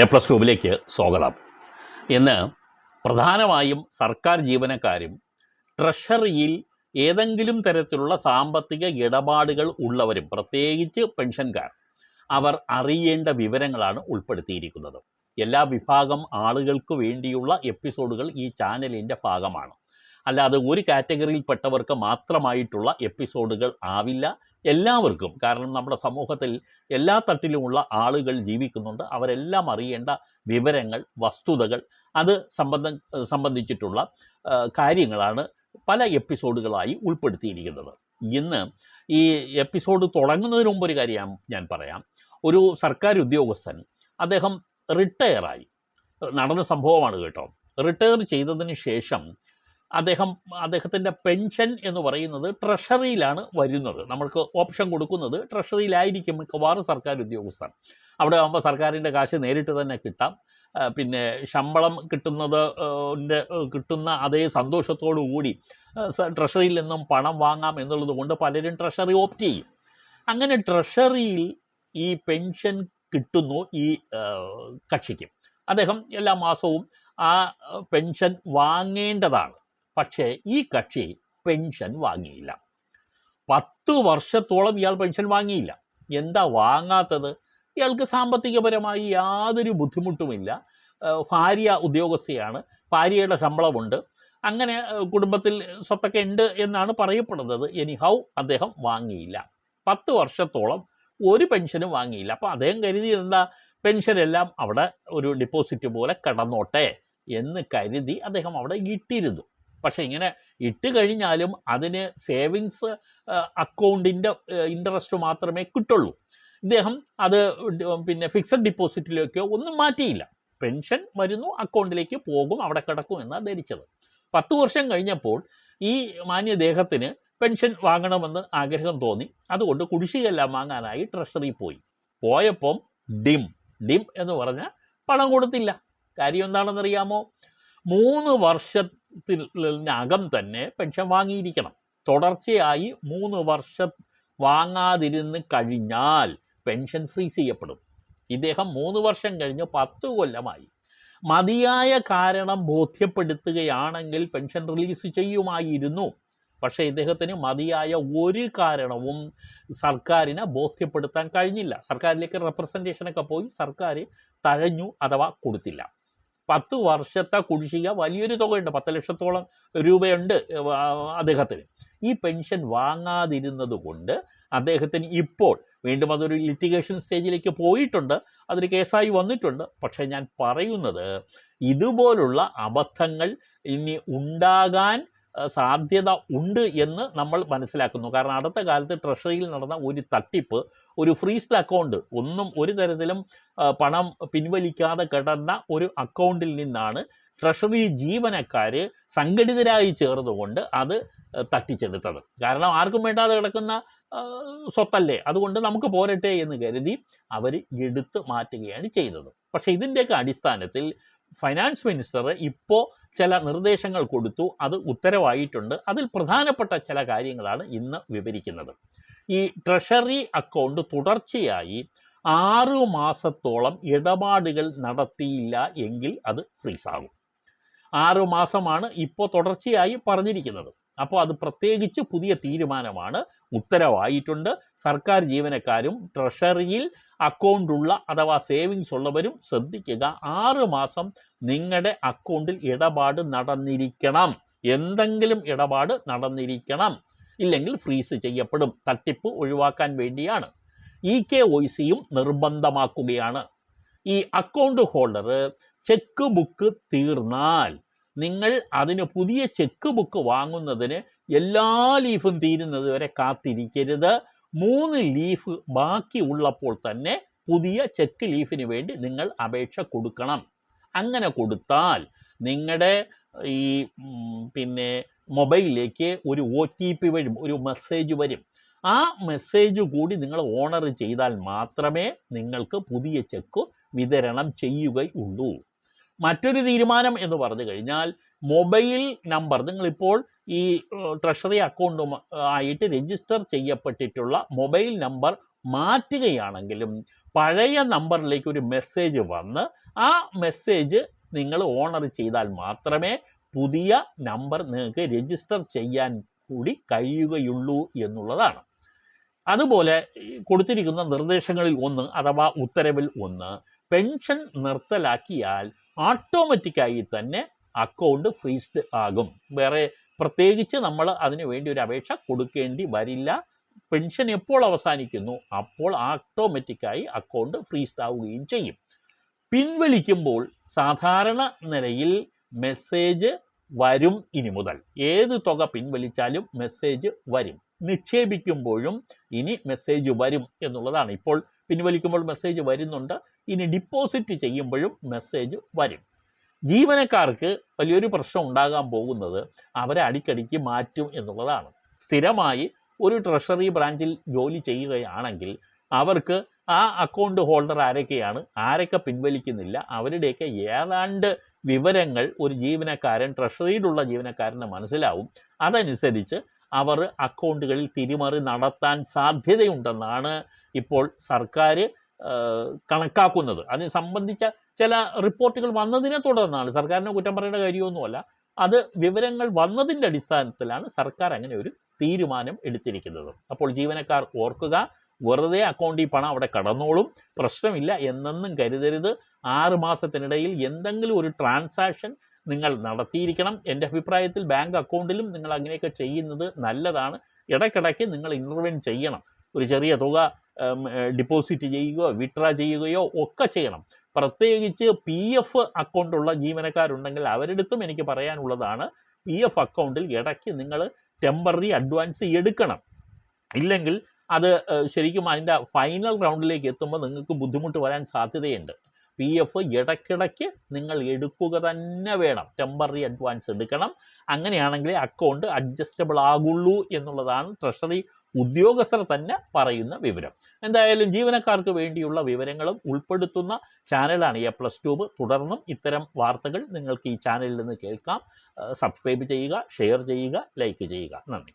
A+ ട്യൂബിലേക്ക് സ്വാഗതം. ഇന്ന് പ്രധാനമായും സർക്കാർ ജീവനക്കാരും ട്രഷറിയിൽ ഏതെങ്കിലും തരത്തിലുള്ള സാമ്പത്തിക ഇടപാടുകൾ ഉള്ളവരും, പ്രത്യേകിച്ച് പെൻഷൻകാർ, അവർ അറിയേണ്ട വിവരങ്ങളാണ് ഉൾപ്പെടുത്തിയിരിക്കുന്നത്. എല്ലാ വിഭാഗം ആളുകൾക്ക് വേണ്ടിയുള്ള എപ്പിസോഡുകൾ ഈ ചാനലിൻ്റെ ഭാഗമാണ്. അല്ലാതെ ഒരു കാറ്റഗറിയിൽപ്പെട്ടവർക്ക് മാത്രമായിട്ടുള്ള എപ്പിസോഡുകൾ ആവില്ല, എല്ലാവർക്കും. കാരണം നമ്മുടെ സമൂഹത്തിൽ എല്ലാ തട്ടിലുമുള്ള ആളുകൾ ജീവിക്കുന്നുണ്ട്. അവരെല്ലാം അറിയേണ്ട വിവരങ്ങൾ, വസ്തുതകൾ, അത് സംബന്ധിച്ചിട്ടുള്ള കാര്യങ്ങളാണ് പല എപ്പിസോഡുകളായി ഉൾപ്പെടുത്തിയിരിക്കുന്നത്. ഇന്ന് ഈ എപ്പിസോഡ് തുടങ്ങുന്നതിന് മുമ്പ് ഒരു കാര്യം ഞാൻ പറയാം. ഒരു സർക്കാർ ഉദ്യോഗസ്ഥൻ, അദ്ദേഹം റിട്ടയറായി, നടന്ന സംഭവമാണ് കേട്ടോ. റിട്ടയർ ചെയ്തതിന് ശേഷം അദ്ദേഹത്തിൻ്റെ പെൻഷൻ എന്ന് പറയുന്നത് ട്രഷറിയിലാണ് വരുന്നത്. നമ്മൾക്ക് ഓപ്ഷൻ കൊടുക്കുന്നത് ട്രഷറിയിലായിരിക്കും മിക്കവാറും സർക്കാർ ഉദ്യോഗസ്ഥർ. അവിടെ ആകുമ്പോൾ സർക്കാരിൻ്റെ കാശ് നേരിട്ട് തന്നെ കിട്ടാം. പിന്നെ ശമ്പളം കിട്ടുന്ന അതേ സന്തോഷത്തോടു കൂടി ട്രഷറിയിൽ നിന്നും പണം വാങ്ങാം എന്നുള്ളത് കൊണ്ട് പലരും ട്രഷറി ഓപ്റ്റ് ചെയ്യും. അങ്ങനെ ട്രഷറിയിൽ ഈ പെൻഷൻ കിട്ടുന്നു ഈ കക്ഷിക്ക്. അദ്ദേഹം എല്ലാ മാസവും ആ പെൻഷൻ വാങ്ങേണ്ടതാണ്. പക്ഷേ ഈ കക്ഷി പെൻഷൻ വാങ്ങിയില്ല. 10 വർഷത്തോളം ഇയാൾ പെൻഷൻ വാങ്ങിയില്ല. എന്താ വാങ്ങാത്തത്? ഇയാൾക്ക് സാമ്പത്തികപരമായി യാതൊരു ബുദ്ധിമുട്ടുമില്ല. ഭാര്യ ഉദ്യോഗസ്ഥയാണ്, ഭാര്യയുടെ ശമ്പളമുണ്ട്, അങ്ങനെ കുടുംബത്തിൽ സ്വത്തൊക്കെ ഉണ്ട് എന്നാണ് പറയപ്പെടുന്നത്. എനിഹൗ അദ്ദേഹം വാങ്ങിയില്ല. 10 വർഷത്തോളം ഒരു പെൻഷനും വാങ്ങിയില്ല. അപ്പോൾ അദ്ദേഹം കരുതി എന്താ, പെൻഷനെല്ലാം അവിടെ ഒരു ഡിപ്പോസിറ്റ് പോലെ കിടന്നോട്ടെ എന്ന് കരുതി അദ്ദേഹം അവിടെ ഇട്ടിരുന്നു. പക്ഷേ ഇങ്ങനെ ഇട്ട് കഴിഞ്ഞാലും അതിന് സേവിങ്സ് അക്കൗണ്ടിൻ്റെ ഇൻട്രസ്റ്റ് മാത്രമേ കിട്ടുള്ളൂ. ഇദ്ദേഹം അത് പിന്നെ ഫിക്സഡ് ഡിപ്പോസിറ്റിലേക്കോ ഒന്നും മാറ്റിയില്ല. പെൻഷൻ വരുന്നു, അക്കൗണ്ടിലേക്ക് പോകും, അവിടെ കിടക്കും എന്നാണ് ധരിച്ചത്. 10 വർഷം കഴിഞ്ഞപ്പോൾ ഈ മാന്യദേഹത്തിന് പെൻഷൻ വാങ്ങണമെന്ന് ആഗ്രഹം തോന്നി. അതുകൊണ്ട് കുടിശ്ശികയെല്ലാം വാങ്ങാനായി ട്രഷറി പോയപ്പം ഡിം എന്ന് പറഞ്ഞാൽ പണം കൊടുത്തില്ല. കാര്യം എന്താണെന്നറിയാമോ? 3 വർഷത്തിനകം തന്നെ പെൻഷൻ വാങ്ങിയിരിക്കണം. തുടർച്ചയായി 3 വർഷം വാങ്ങാതിരുന്ന് കഴിഞ്ഞാൽ പെൻഷൻ ഫ്രീസ് ചെയ്യപ്പെടും. ഇദ്ദേഹം 3 വർഷം കഴിഞ്ഞ് 10 കൊല്ലമായി. മതിയായ കാരണം ബോധ്യപ്പെടുത്തുകയാണെങ്കിൽ പെൻഷൻ റിലീസ് ചെയ്യുമായിരുന്നു. പക്ഷേ ഇദ്ദേഹത്തിന് മതിയായ ഒരു കാരണവും സർക്കാരിനെ ബോധ്യപ്പെടുത്താൻ കഴിഞ്ഞില്ല. സർക്കാരിലേക്ക് റെപ്രസെൻറ്റേഷനൊക്കെ പോയി, സർക്കാർ തഴഞ്ഞു അഥവാ കൊടുത്തില്ല. 10 വർഷത്തെ കുടിശ്ശിക വലിയൊരു തുകയുണ്ട്, 10 ലക്ഷത്തോളം രൂപയുണ്ട് അദ്ദേഹത്തിന്. ഈ പെൻഷൻ വാങ്ങാതിരുന്നത് കൊണ്ട് അദ്ദേഹത്തിന് ഇപ്പോൾ വീണ്ടും അതൊരു ലിറ്റിഗേഷൻ സ്റ്റേജിലേക്ക് പോയിട്ടുണ്ട്, അതൊരു കേസായി വന്നിട്ടുണ്ട്. പക്ഷേ ഞാൻ പറയുന്നത്, ഇതുപോലുള്ള അബദ്ധങ്ങൾ ഇനി ഉണ്ടാകാൻ സാധ്യത ഉണ്ട് എന്ന് നമ്മൾ മനസ്സിലാക്കുന്നു. കാരണം അടുത്ത കാലത്ത് ട്രഷറിയിൽ നടന്ന ഒരു തട്ടിപ്പ്, ഒരു ഫ്രീസ്ഡ് അക്കൗണ്ട്, ഒരു തരത്തിലും പണം പിൻവലിക്കാതെ കിടന്ന ഒരു അക്കൗണ്ടിൽ നിന്നാണ് ട്രഷറി ജീവനക്കാർ സംഘടിതരായി ചേർന്നുകൊണ്ട് അത് തട്ടിച്ചെടുത്തത്. കാരണം ആർക്കും വേണ്ടാതെ കിടക്കുന്ന സ്വത്തല്ലേ, അതുകൊണ്ട് നമുക്ക് പോരട്ടെ എന്ന് കരുതി അവർ എടുത്ത് മാറ്റുകയാണ് ചെയ്തത്. പക്ഷേ ഇതിൻ്റെയൊക്കെ അടിസ്ഥാനത്തിൽ ഫൈനാൻസ് മിനിസ്റ്റർ ഇപ്പോൾ ചില നിർദ്ദേശങ്ങൾ കൊടുത്തു, അത് ഉത്തരവായിട്ടുണ്ട്. അതിൽ പ്രധാനപ്പെട്ട ചില കാര്യങ്ങളാണ് ഇന്ന് വിവരിക്കുന്നത്. ഈ ട്രഷറി അക്കൗണ്ട് തുടർച്ചയായി 6 മാസത്തോളം ഇടപാടുകൾ നടത്തിയില്ല എങ്കിൽ അത് ഫ്രീസാകും. 6 മാസമാണ് ഇപ്പോൾ തുടർച്ചയായി പറഞ്ഞിരിക്കുന്നത്. അപ്പോൾ അത് പ്രത്യേകിച്ച് പുതിയ തീരുമാനമാണ്, ഉത്തരവായിട്ടുണ്ട്. സർക്കാർ ജീവനക്കാരും ട്രഷറിയിൽ അക്കൗണ്ടുള്ള അഥവാ സേവിങ്സ് ഉള്ളവരും ശ്രദ്ധിക്കുക. 6 മാസം നിങ്ങളുടെ അക്കൗണ്ടിൽ ഇടപാട് നടന്നിരിക്കണം, എന്തെങ്കിലും ഇടപാട് നടന്നിരിക്കണം. ഇല്ലെങ്കിൽ ഫ്രീസ് ചെയ്യപ്പെടും. തട്ടിപ്പ് ഒഴിവാക്കാൻ വേണ്ടിയാണ്. EKYCയും നിർബന്ധമാക്കുകയാണ്. ഈ അക്കൗണ്ട് ഹോൾഡർ ചെക്ക് ബുക്ക് തീർന്നാൽ നിങ്ങൾ അതിന് പുതിയ ചെക്ക് ബുക്ക് വാങ്ങുന്നതിന് എല്ലാ ലീഫും തീരുന്നത് വരെ കാത്തിരിക്കരുത്. 3 ലീഫ് ബാക്കി ഉള്ളപ്പോൾ തന്നെ പുതിയ ചെക്ക് ലീഫിന് വേണ്ടി നിങ്ങൾ അപേക്ഷ കൊടുക്കണം. അങ്ങനെ കൊടുത്താൽ നിങ്ങളുടെ ഈ പിന്നെ മൊബൈലിലേക്ക് ഒരു OTP വരും, ഒരു മെസ്സേജ് വരും. ആ മെസ്സേജ് കൂടി നിങ്ങൾ ഓണർ ചെയ്താൽ മാത്രമേ നിങ്ങൾക്ക് പുതിയ ചെക്ക് വിതരണം ചെയ്യുകയുള്ളൂ. മറ്റൊരു തീരുമാനം എന്ന് പറഞ്ഞു കഴിഞ്ഞാൽ, മൊബൈൽ നമ്പർ നിങ്ങളിപ്പോൾ ഈ ട്രഷറി അക്കൗണ്ടും ആയിട്ട് രജിസ്റ്റർ ചെയ്യപ്പെട്ടിട്ടുള്ള മൊബൈൽ നമ്പർ മാറ്റുകയാണെങ്കിലും പഴയ നമ്പറിലേക്ക് ഒരു മെസ്സേജ് വന്ന് ആ മെസ്സേജ് നിങ്ങൾ ഓണർ ചെയ്താൽ മാത്രമേ പുതിയ നമ്പർ നിങ്ങൾക്ക് രജിസ്റ്റർ ചെയ്യാൻ കൂടി കഴിയുകയുള്ളൂ എന്നുള്ളതാണ്. അതുപോലെ കൊടുത്തിരിക്കുന്ന നിർദ്ദേശങ്ങളിൽ ഒന്ന് അഥവാ ഉത്തരവിൽ ഒന്ന്, പെൻഷൻ നിർത്തലാക്കിയാൽ ഓട്ടോമാറ്റിക്കായി തന്നെ അക്കൗണ്ട് ഫ്രീസ്ഡ് ആകും. വേറെ പ്രത്യേകിച്ച് നമ്മൾ അതിനു വേണ്ടി ഒരു അപേക്ഷ കൊടുക്കേണ്ടി വരില്ല. പെൻഷൻ എപ്പോൾ അവസാനിക്കുന്നു അപ്പോൾ ഓട്ടോമാറ്റിക്കായി അക്കൗണ്ട് ഫ്രീസ്ഡ് ആവുകയും ചെയ്യും. പിൻവലിക്കുമ്പോൾ സാധാരണ നിലയിൽ മെസ്സേജ് വരും. ഇനി മുതൽ ഏത് തുക പിൻവലിച്ചാലും മെസ്സേജ് വരും. നിക്ഷേപിക്കുമ്പോഴും ഇനി മെസ്സേജ് വരും എന്നുള്ളതാണ്. ഇപ്പോൾ പിൻവലിക്കുമ്പോൾ മെസ്സേജ് വരുന്നുണ്ട്, ഇനി ഡിപ്പോസിറ്റ് ചെയ്യുമ്പോഴും മെസ്സേജ് വരും. ജീവനക്കാർക്ക് വലിയൊരു പ്രശ്നം ഉണ്ടാകാൻ പോകുന്നത് അവരെ അടിക്കടിക്ക് മാറ്റും എന്നുള്ളതാണ്. സ്ഥിരമായി ഒരു ട്രഷറി ബ്രാഞ്ചിൽ ജോലി ചെയ്യുകയാണെങ്കിൽ അവർക്ക് ആ അക്കൗണ്ട് ഹോൾഡർ ആരൊക്കെയാണ്, ആരൊക്കെ പിൻവലിക്കുന്നില്ല, അവരുടെയൊക്കെ ഏതാണ്ട് വിവരങ്ങൾ ഒരു ജീവനക്കാരൻ, ട്രഷറിയിലുള്ള ജീവനക്കാരന് മനസ്സിലാവും. അതനുസരിച്ച് അവർ അക്കൗണ്ടുകളിൽ തിരിമറി നടത്താൻ സാധ്യതയുണ്ടെന്നാണ് ഇപ്പോൾ സർക്കാർ കണക്കാക്കുന്നത്. അതിനെ സംബന്ധിച്ച ചില റിപ്പോർട്ടുകൾ വന്നതിനെ തുടർന്നാണ്, സർക്കാരിനെ കുറ്റം പറയേണ്ട കാര്യമൊന്നുമല്ല, അത് വിവരങ്ങൾ വന്നതിൻ്റെ അടിസ്ഥാനത്തിലാണ് സർക്കാർ അങ്ങനെ ഒരു തീരുമാനം എടുത്തിരിക്കുന്നത്. അപ്പോൾ ജീവനക്കാർ ഓർക്കുക, വെറുതെ അക്കൗണ്ടിൽ പണം അവിടെ കടന്നോളും, പ്രശ്നമില്ല എന്നൊന്നും കരുതരുത്. 6 മാസത്തിനിടയിൽ എന്തെങ്കിലും ഒരു ട്രാൻസാക്ഷൻ നിങ്ങൾ നടത്തിയിരിക്കണം. എൻ്റെ അഭിപ്രായത്തിൽ ബാങ്ക് അക്കൗണ്ടിലും നിങ്ങൾ അങ്ങനെയൊക്കെ ചെയ്യുന്നത് നല്ലതാണ്. ഇടയ്ക്കിടയ്ക്ക് നിങ്ങൾ ഇൻ്റർവെൻ ചെയ്യണം. ഒരു ചെറിയ തുക ഡിപ്പോസിറ്റ് ചെയ്യുകയോ വിത്ഡ്രാ ചെയ്യുകയോ ഒക്കെ ചെയ്യണം. പ്രത്യേകിച്ച് PF അക്കൗണ്ടുള്ള ജീവനക്കാരുണ്ടെങ്കിൽ അവരെടുത്തും എനിക്ക് പറയാനുള്ളതാണ്, PF അക്കൗണ്ടിൽ ഇടയ്ക്ക് നിങ്ങൾ ടെമ്പററി അഡ്വാൻസ് എടുക്കണം. ഇല്ലെങ്കിൽ അത് ശരിക്കും അതിൻ്റെ ഫൈനൽ റൗണ്ടിലേക്ക് എത്തുമ്പോൾ നിങ്ങൾക്ക് ബുദ്ധിമുട്ട് വരാൻ സാധ്യതയുണ്ട്. PF ഇടയ്ക്കിടയ്ക്ക് നിങ്ങൾ എടുക്കുക തന്നെ വേണം, ടെമ്പററി അഡ്വാൻസ് എടുക്കണം. അങ്ങനെയാണെങ്കിലേ അക്കൗണ്ട് അഡ്ജസ്റ്റബിൾ ആകുള്ളൂ എന്നുള്ളതാണ് ട്രഷറി ഉദ്യോഗസ്ഥർ തന്നെ പറയുന്ന വിവരം. എന്തായാലും ജീവനക്കാർക്ക് വേണ്ടിയുള്ള വിവരങ്ങളും ഉൾപ്പെടുത്തുന്ന ചാനലാണ് A+ ട്യൂബ്. തുടർന്നും ഇത്തരം വാർത്തകൾ നിങ്ങൾക്ക് ഈ ചാനലിൽ നിന്ന് കേൾക്കാം. സബ്സ്ക്രൈബ് ചെയ്യുക, ഷെയർ ചെയ്യുക, ലൈക്ക് ചെയ്യുക. നന്ദി.